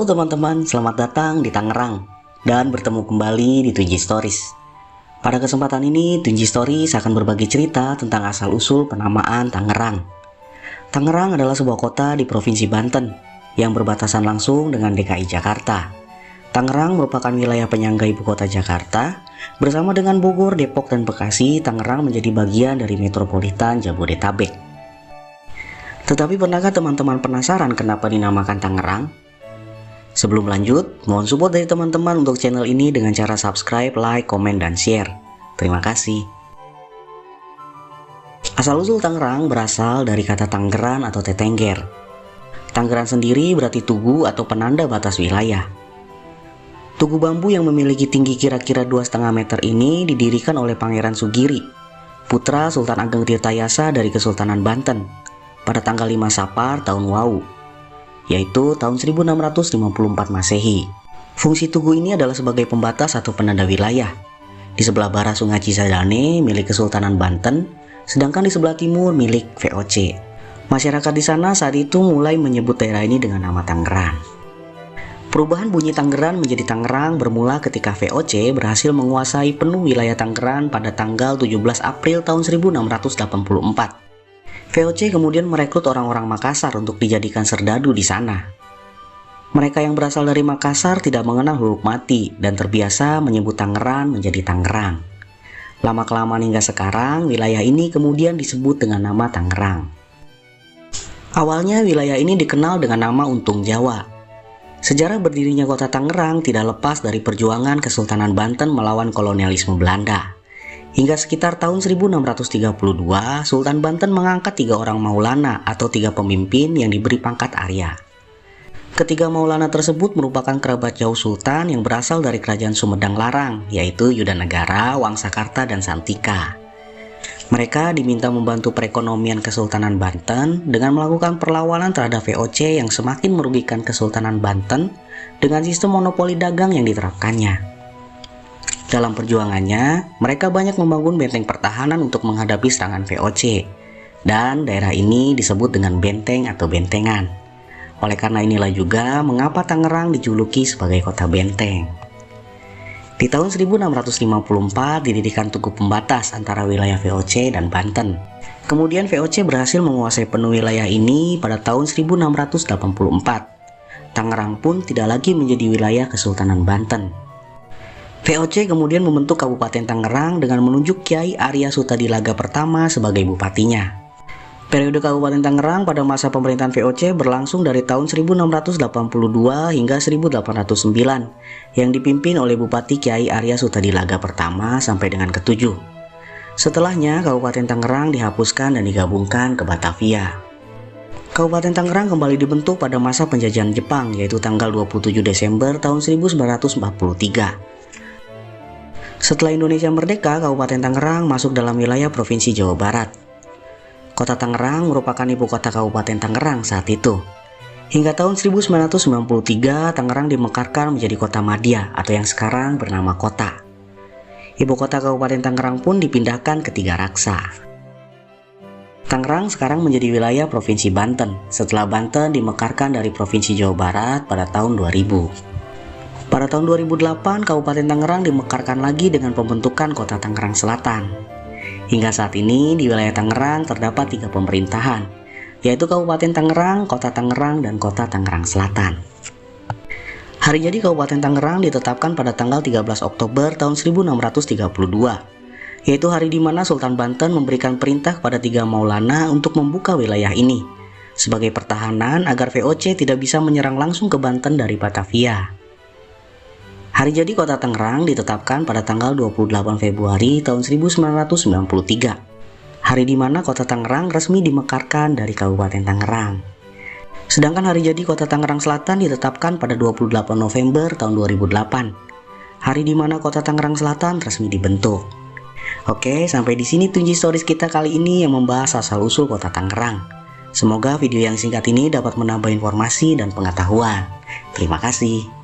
Halo teman-teman, selamat datang di Tangerang dan bertemu kembali di Tunji Stories. Pada kesempatan ini, Tunji Stories akan berbagi cerita tentang asal-usul penamaan Tangerang. Tangerang adalah sebuah kota di Provinsi Banten yang berbatasan langsung dengan DKI Jakarta. Tangerang merupakan wilayah penyangga ibu kota Jakarta. Bersama dengan Bogor, Depok, dan Bekasi, Tangerang menjadi bagian dari metropolitan Jabodetabek. Tetapi pernahkah teman-teman penasaran kenapa dinamakan Tangerang? Sebelum lanjut, mohon support dari teman-teman untuk channel ini dengan cara subscribe, like, komen, dan share. Terima kasih. Asal-usul Tangerang berasal dari kata Tanggeran atau tetengger. Tanggeran sendiri berarti tugu atau penanda batas wilayah. Tugu bambu yang memiliki tinggi kira-kira 2,5 meter ini didirikan oleh Pangeran Sugiri, putra Sultan Ageng Tirtayasa dari Kesultanan Banten, pada tanggal 5 Sapar tahun Wau, yaitu tahun 1654 Masehi. Fungsi tugu ini adalah sebagai pembatas atau penanda wilayah. Di sebelah barat Sungai Cisadane milik Kesultanan Banten, sedangkan di sebelah timur milik VOC. Masyarakat di sana saat itu mulai menyebut daerah ini dengan nama Tangerang. Perubahan bunyi Tangerang menjadi Tangerang bermula ketika VOC berhasil menguasai penuh wilayah Tangerang pada tanggal 17 April tahun 1684. VOC kemudian merekrut orang-orang Makassar untuk dijadikan serdadu di sana. Mereka yang berasal dari Makassar tidak mengenal huruf mati dan terbiasa menyebut Tangerang menjadi Tangerang. Lama-kelamaan hingga sekarang, wilayah ini kemudian disebut dengan nama Tangerang. Awalnya wilayah ini dikenal dengan nama Untung Jawa. Sejarah berdirinya kota Tangerang tidak lepas dari perjuangan Kesultanan Banten melawan kolonialisme Belanda. Hingga sekitar tahun 1632, Sultan Banten mengangkat 3 orang Maulana atau 3 pemimpin yang diberi pangkat Arya. Ketiga Maulana tersebut merupakan kerabat jauh Sultan yang berasal dari kerajaan Sumedang Larang, yaitu Yudanegara, Wangsakarta, dan Santika. Mereka diminta membantu perekonomian Kesultanan Banten dengan melakukan perlawanan terhadap VOC yang semakin merugikan Kesultanan Banten dengan sistem monopoli dagang yang diterapkannya. Dalam perjuangannya, mereka banyak membangun benteng pertahanan untuk menghadapi serangan VOC, dan daerah ini disebut dengan benteng atau bentengan. Oleh karena inilah juga mengapa Tangerang dijuluki sebagai kota benteng. Di tahun 1654 didirikan tugu pembatas antara wilayah VOC dan Banten. Kemudian VOC berhasil menguasai penuh wilayah ini pada tahun 1684. Tangerang pun tidak lagi menjadi wilayah Kesultanan Banten. VOC kemudian membentuk Kabupaten Tangerang dengan menunjuk Kiai Arya Sutadilaga pertama sebagai bupatinya. Periode Kabupaten Tangerang pada masa pemerintahan VOC berlangsung dari tahun 1682 hingga 1809 yang dipimpin oleh Bupati Kiai Arya Sutadilaga pertama sampai dengan ke-7. Setelahnya Kabupaten Tangerang dihapuskan dan digabungkan ke Batavia. Kabupaten Tangerang kembali dibentuk pada masa penjajahan Jepang, yaitu tanggal 27 Desember tahun 1943. Setelah Indonesia merdeka, Kabupaten Tangerang masuk dalam wilayah Provinsi Jawa Barat. Kota Tangerang merupakan ibu kota Kabupaten Tangerang saat itu. Hingga tahun 1993, Tangerang dimekarkan menjadi kota Madya atau yang sekarang bernama Kota. Ibu kota Kabupaten Tangerang pun dipindahkan ke Tigaraksa. Tangerang sekarang menjadi wilayah Provinsi Banten setelah Banten dimekarkan dari Provinsi Jawa Barat pada tahun 2000. Pada tahun 2008, Kabupaten Tangerang dimekarkan lagi dengan pembentukan Kota Tangerang Selatan. Hingga saat ini di wilayah Tangerang terdapat 3 pemerintahan, yaitu Kabupaten Tangerang, Kota Tangerang, dan Kota Tangerang Selatan. Hari jadi Kabupaten Tangerang ditetapkan pada tanggal 13 Oktober tahun 1632, yaitu hari di mana Sultan Banten memberikan perintah kepada 3 Maulana untuk membuka wilayah ini sebagai pertahanan agar VOC tidak bisa menyerang langsung ke Banten dari Batavia. Hari jadi Kota Tangerang ditetapkan pada tanggal 28 Februari tahun 1993, hari di mana Kota Tangerang resmi dimekarkan dari Kabupaten Tangerang. Sedangkan hari jadi Kota Tangerang Selatan ditetapkan pada 28 November tahun 2008, hari di mana Kota Tangerang Selatan resmi dibentuk. Oke, sampai di sini Tunji Stories kita kali ini yang membahas asal-usul Kota Tangerang. Semoga video yang singkat ini dapat menambah informasi dan pengetahuan. Terima kasih.